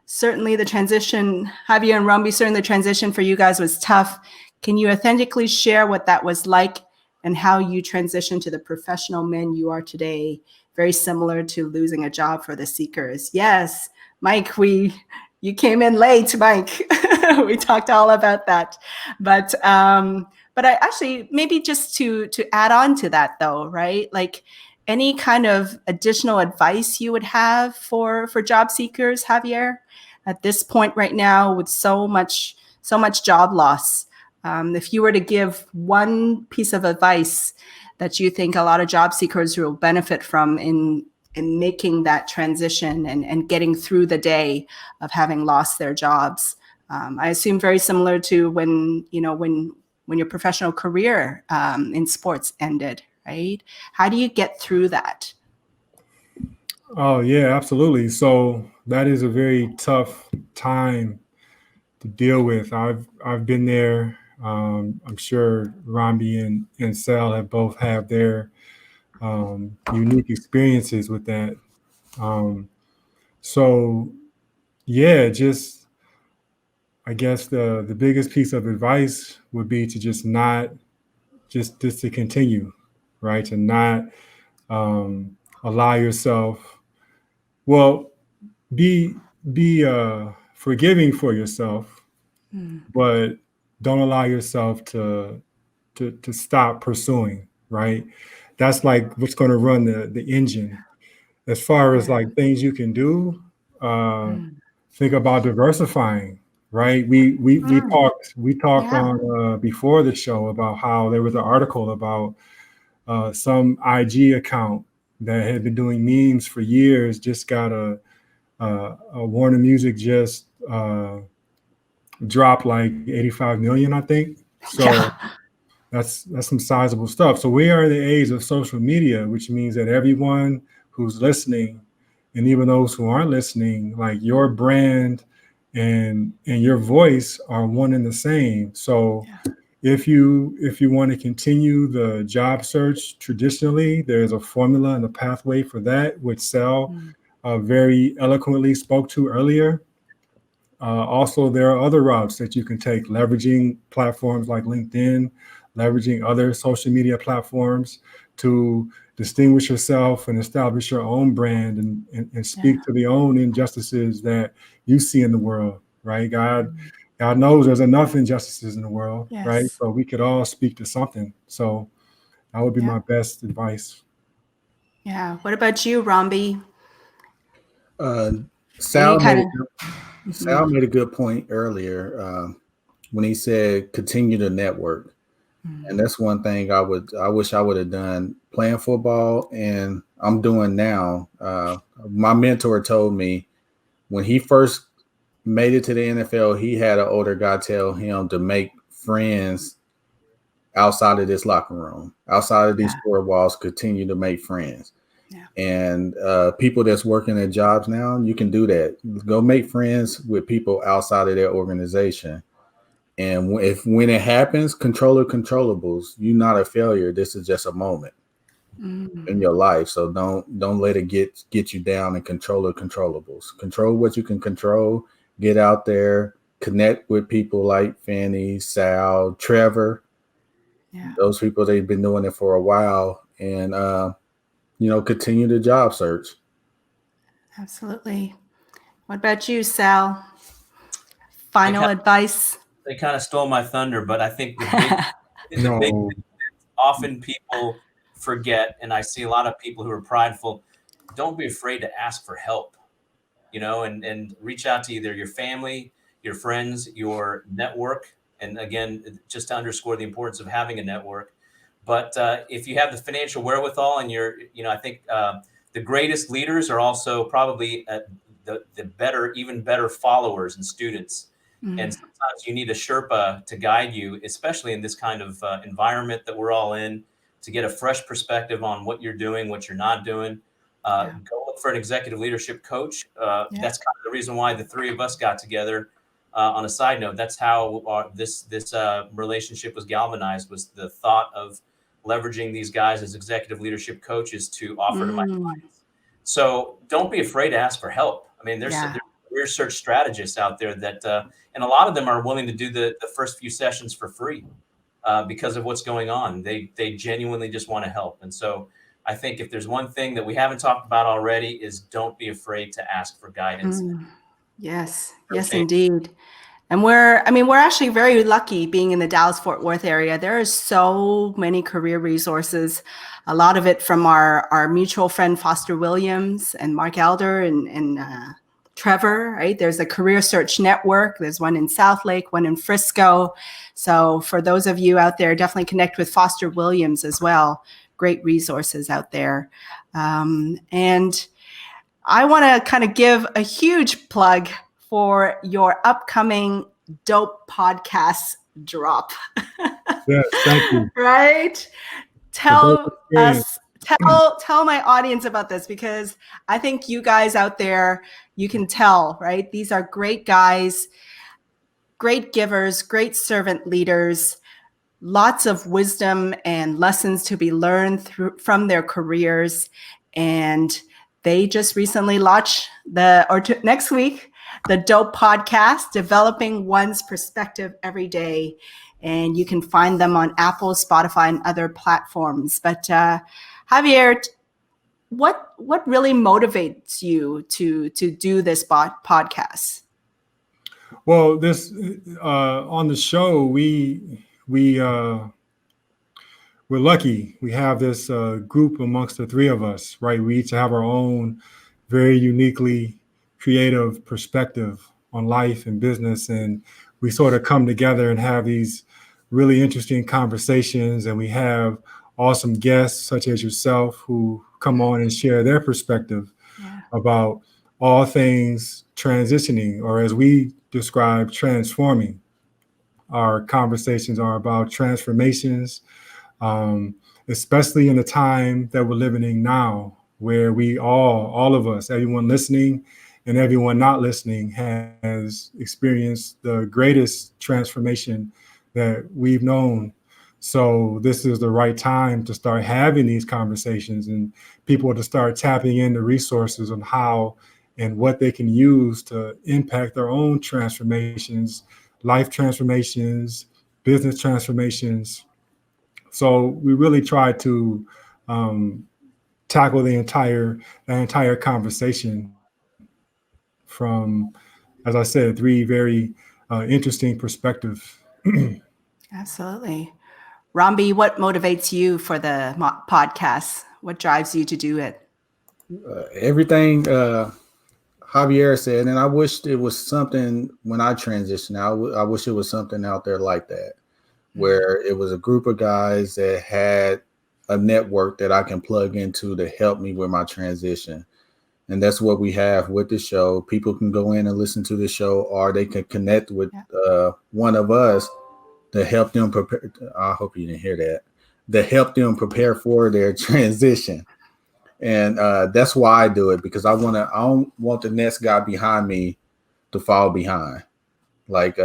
certainly the transition, Javier and Rumby, certainly the transition for you guys was tough. Can you authentically share what that was like and how you transitioned to the professional men you are today? Very similar to losing a job for the Seekers. Yes, Mike, you came in late, Mike. We talked all about that. But I actually, maybe just to add on to that though, right? Like any kind of additional advice you would have for job seekers, Javier, at this point right now with so much job loss. If you were to give one piece of advice that you think a lot of job seekers will benefit from in making that transition and getting through the day of having lost their jobs, I assume very similar to when your professional career in sports ended, right? How do you get through that? Oh yeah, absolutely. So that is a very tough time to deal with. I've been there. I'm sure Rambi and Sal have both had their unique experiences with that. So yeah, just I guess the biggest piece of advice would be to just not just to continue, right? To not allow yourself. Well, be forgiving for yourself, but don't allow yourself to stop pursuing, right? That's like what's going to run the engine. As far as like things you can do, think about diversifying, right? We talked on before the show about how there was an article about some IG account that had been doing memes for years just got a Warner Music just dropped like 85 million, I think. So that's some sizable stuff. So we are in the age of social media, which means that everyone who's listening, and even those who aren't listening, like your brand and your voice are one and the same. So if you want to continue the job search traditionally, there's a formula and a pathway for that, which Sal very eloquently spoke to earlier. Also, there are other routes that you can take, leveraging platforms like LinkedIn, leveraging other social media platforms to distinguish yourself and establish your own brand and speak to the own injustices that you see in the world, right? God knows there's enough injustices in the world, right? So we could all speak to something. So that would be my best advice. Yeah. What about you, Rambi? Sal made a good point earlier when he said continue to network. And that's one thing I wish I would have done playing football, and I'm doing now. My mentor told me when he first made it to the NFL, he had an older guy tell him to make friends outside of this locker room, outside of these four walls, continue to make friends. And people that's working at jobs now, you can do that. Go make friends with people outside of their organization. And when it happens, control the controllables. You're not a failure. This is just a moment in your life. So don't let it get you down, and control the controllables. Control what you can control. Get out there, connect with people like Fanny, Sal, Trevor. Those people, they've been doing it for a while, and continue the job search. Absolutely. What about you, Sal? Final advice? They kind of stole my thunder, but I think the big thing often people forget, and I see a lot of people who are prideful, don't be afraid to ask for help, and reach out to either your family, your friends, your network. And again, just to underscore the importance of having a network. But if you have the financial wherewithal and I think the greatest leaders are also probably the even better followers and students. And sometimes you need a Sherpa to guide you, especially in this kind of environment that we're all in, to get a fresh perspective on what you're doing, what you're not doing. Go look for an executive leadership coach. That's kind of the reason why the three of us got together. On a side note, that's how this relationship was galvanized, was the thought of leveraging these guys as executive leadership coaches to offer to my clients. So don't be afraid to ask for help. I mean, there's career search strategists out there that, and a lot of them are willing to do the first few sessions for free because of what's going on. They genuinely just want to help. And so I think if there's one thing that we haven't talked about already is don't be afraid to ask for guidance. Yes, indeed. And we're actually very lucky being in the Dallas-Fort Worth area. There are so many career resources, a lot of it from our mutual friend, Foster Williams and Mark Elder and Trevor, right? There's a career search network. There's one in Southlake, one in Frisco. So for those of you out there, definitely connect with Foster Williams as well. Great resources out there. And I want to kind of give a huge plug for your upcoming D.O.P.E Podcast drop. Yes, thank you. Right? Tell my audience about this, because I think you guys out there, you can tell, right? These are great guys, great givers, great servant leaders, lots of wisdom and lessons to be learned from their careers. And they just recently launched next week, the D.O.P.E Podcast, Developing One's Perspective Every Day. And you can find them on Apple, Spotify, and other platforms. But Javier, what really motivates you to do this podcast? Well, this on the show, we're lucky. We have this group amongst the three of us, right? We each have our own very uniquely creative perspective on life and business. And we sort of come together and have these really interesting conversations. And we have awesome guests such as yourself who come on and share their perspective about all things transitioning, or as we describe, transforming. Our conversations are about transformations, especially in the time that we're living in now, where we all of us, everyone listening and everyone not listening, has experienced the greatest transformation that we've known. So this is the right time to start having these conversations and people to start tapping into resources on how and what they can use to impact their own transformations, life transformations, business transformations. So we really try to tackle the entire conversation from, as I said, three very interesting perspectives. Absolutely. Bomby, what motivates you for the podcast? What drives you to do it? Everything Javier said, and I wished it was something when I transitioned. I wish it was something out there like that, where it was a group of guys that had a network that I can plug into to help me with my transition. And that's what we have with the show. People can go in and listen to the show, or they can connect with one of us to help them prepare. I hope you didn't hear that. To help them prepare for their transition. And that's why I do it, because I don't want the next guy behind me to fall behind. Like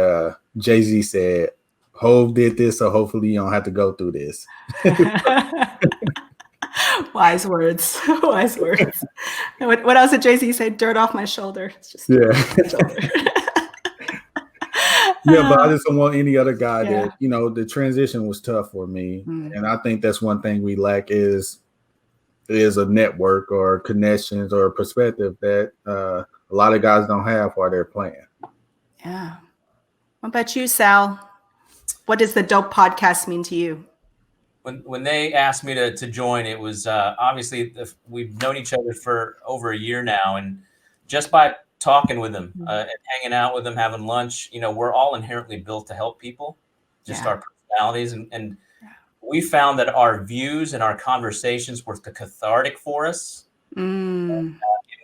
Jay-Z said, Hov did this, so hopefully you don't have to go through this. Wise words. Wise words. What else did Jay-Z say? Dirt off my shoulder. It's just Yeah, but I just don't want any other guy that, the transition was tough for me. And I think that's one thing we lack is a network or connections or a perspective that a lot of guys don't have while they're playing. Yeah. What about you, Sal? What does the D.O.P Podcast mean to you? When they asked me to join, it was obviously we've known each other for over a year now, and just by talking with them and hanging out with them, having lunch, we're all inherently built to help people, just our personalities, and we found that our views and our conversations were cathartic for us. And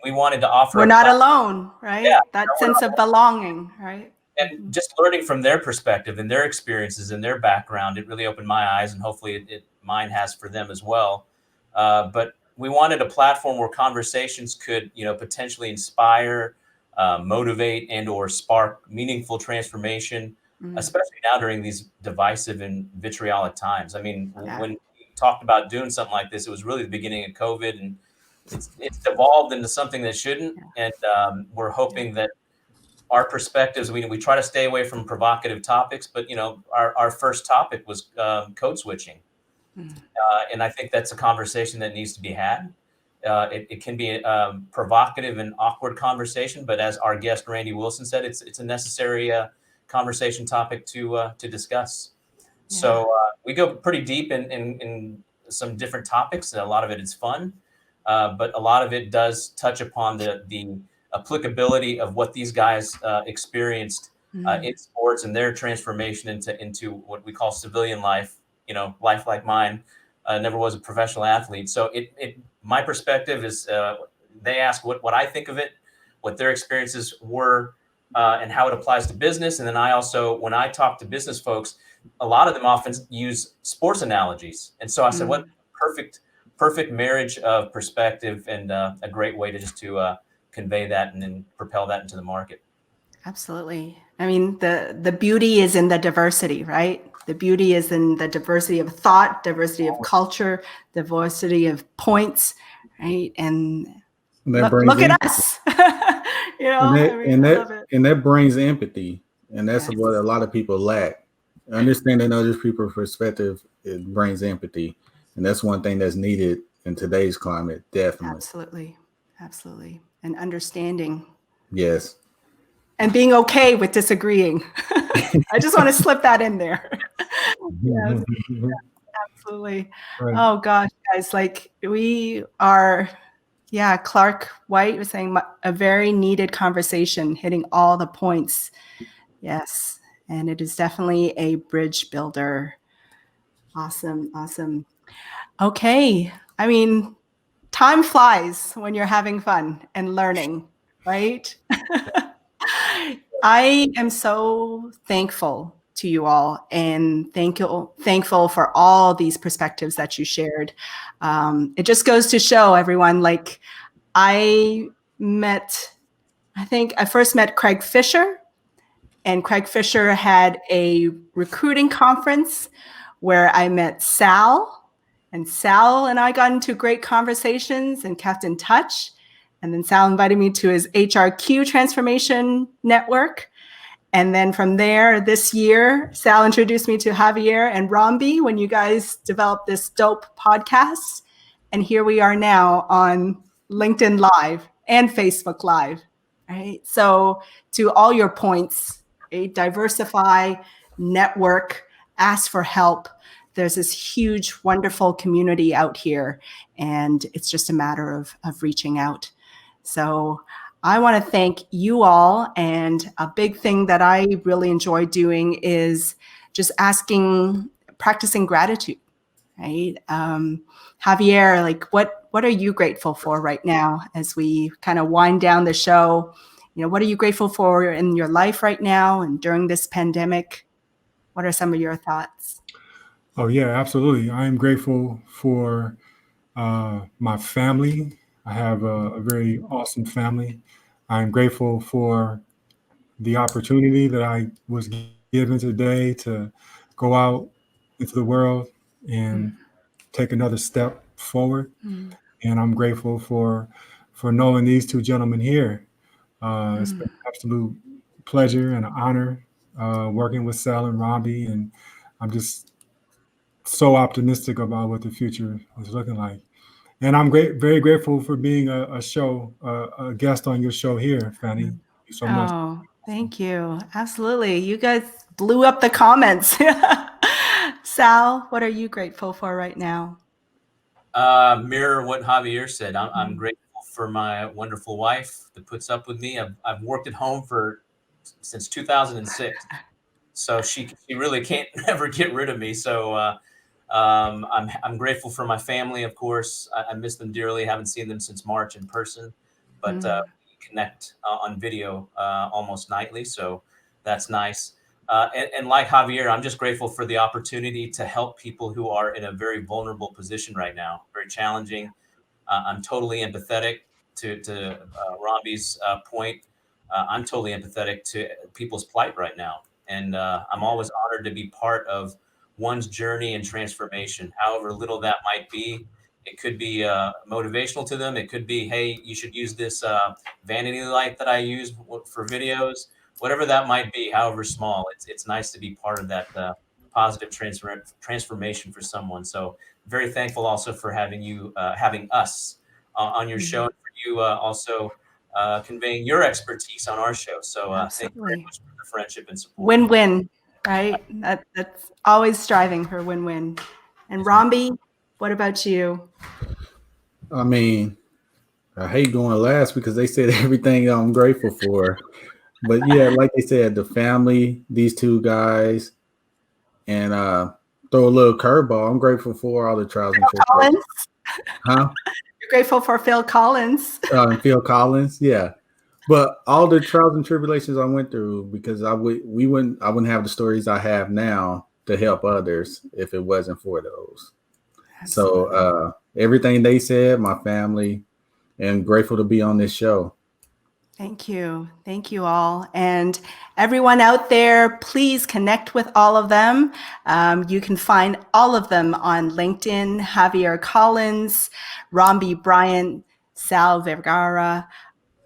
we wanted to offer. We're not alone, right? Yeah, that sense of belonging, right? And just learning from their perspective and their experiences and their background, it really opened my eyes, and hopefully mine has for them as well. But we wanted a platform where conversations could, potentially inspire, motivate, and or spark meaningful transformation, especially now during these divisive and vitriolic times. I mean, when we talked about doing something like this, it was really the beginning of COVID, and it's evolved into something that shouldn't. And we're hoping that our perspectives, we try to stay away from provocative topics, but our first topic was code switching. And I think that's a conversation that needs to be had. It can be a provocative and awkward conversation, but as our guest Randy Wilson said, it's a necessary conversation topic to discuss. Yeah. So we go pretty deep in some different topics. A lot of it is fun, but a lot of it does touch upon the applicability of what these guys experienced in sports and their transformation into what we call civilian life. Life like mine. Never was a professional athlete. So my perspective is they ask what I think of it, what their experiences were, and how it applies to business. And then I also, when I talk to business folks, a lot of them often use sports analogies. And so I said, what perfect marriage of perspective and a great way to convey that and then propel that into the market. Absolutely. I mean, the beauty is in the diversity, right? The beauty is in the diversity of thought, diversity of culture, diversity of points, right? And look at us. That brings empathy. And that's what a lot of people lack. Understanding other people's perspective, it brings empathy. And that's one thing that's needed in today's climate, definitely. Absolutely. And understanding. Yes. And being okay with disagreeing. I just want to slip that in there. Yes, absolutely. Right. Oh gosh, guys, we are, Clark White was saying a very needed conversation, hitting all the points. Yes, and it is definitely a bridge builder. Awesome. Okay, I mean, time flies when you're having fun and learning, right? I am so thankful to you all and thankful for all these perspectives that you shared. It just goes to show everyone, I first met Craig Fisher, and Craig Fisher had a recruiting conference where I met Sal, and Sal and I got into great conversations and kept in touch. And then Sal invited me to his HRQ transformation network. And then from there, this year, Sal introduced me to Javiar and Bomby when you guys developed this D.O.P.E Podcast. And here we are now on LinkedIn Live and Facebook Live, right? So to all your points, diversify, network, ask for help. There's this huge, wonderful community out here, and it's just a matter of reaching out. So I want to thank you all. And a big thing that I really enjoy doing is just practicing gratitude, right? Javiar, what are you grateful for right now as we kind of wind down the show? What are you grateful for in your life right now and during this pandemic? What are some of your thoughts? Oh, yeah, absolutely. I am grateful for my family. I have a very awesome family. I'm grateful for the opportunity that I was given today to go out into the world and take another step forward. And I'm grateful for knowing these two gentlemen here. It's been an absolute pleasure and an honor working with Sal and Bomby, and I'm just so optimistic about what the future is looking like. And I'm very grateful for being a guest on your show here, Fanny. Thank you so much. Oh, thank you. Absolutely. You guys blew up the comments. Sal, what are you grateful for right now? Mirror what Javiar said. I'm grateful for my wonderful wife that puts up with me. I've worked at home since 2006. So she really can't ever get rid of me. So I'm grateful for my family, of course. I miss them dearly. Haven't seen them since March in person, but we connect on video almost nightly. So that's nice. And like Javiar, I'm just grateful for the opportunity to help people who are in a very vulnerable position right now, very challenging. I'm totally empathetic to Bomby's point. I'm totally empathetic to people's plight right now. And I'm always honored to be part of one's journey and transformation, however little that might be. It could be motivational to them. It could be, hey, you should use this vanity light that I use for videos. Whatever that might be, however small, it's nice to be part of that positive transformation for someone. So very thankful also for having us on your show, and for you also conveying your expertise on our show. So thank you very much for the friendship and support. Win-win, right? That's always striving for win-win. And Bomby, what about you? I mean, I hate going last because they said everything I'm grateful for. But yeah, like they said, the family, these two guys, and throw a little curveball. I'm grateful for all the trials and tribulations. Huh? You're grateful for Phil Collins. Phil Collins, yeah. But all the trials and tribulations I went through, because I wouldn't have the stories I have now to help others if it wasn't for those. Absolutely. So everything they said, my family, and grateful to be on this show. Thank you. Thank you all. And everyone out there, please connect with all of them. You can find all of them on LinkedIn: Javiar Collins, Bomby Bryant, Sal Vergara.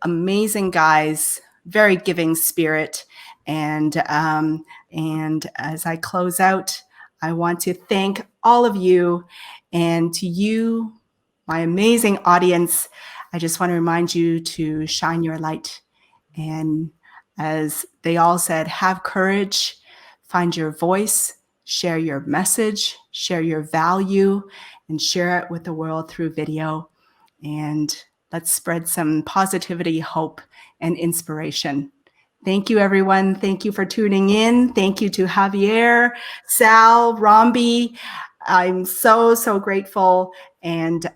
Amazing guys, very giving spirit. And as I close out, I want to thank all of you, and to you, my amazing audience, I just want to remind you to shine your light. And as they all said, have courage, find your voice, share your message, share your value, and share it with the world through video. And let's spread some positivity, hope, and inspiration. Thank you, everyone. Thank you for tuning in. Thank you to Javiar, Sal, Bomby. I'm so grateful. And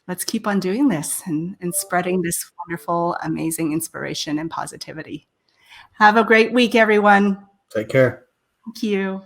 let's keep on doing this and spreading this wonderful, amazing inspiration and positivity. Have a great week, everyone. Take care. Thank you.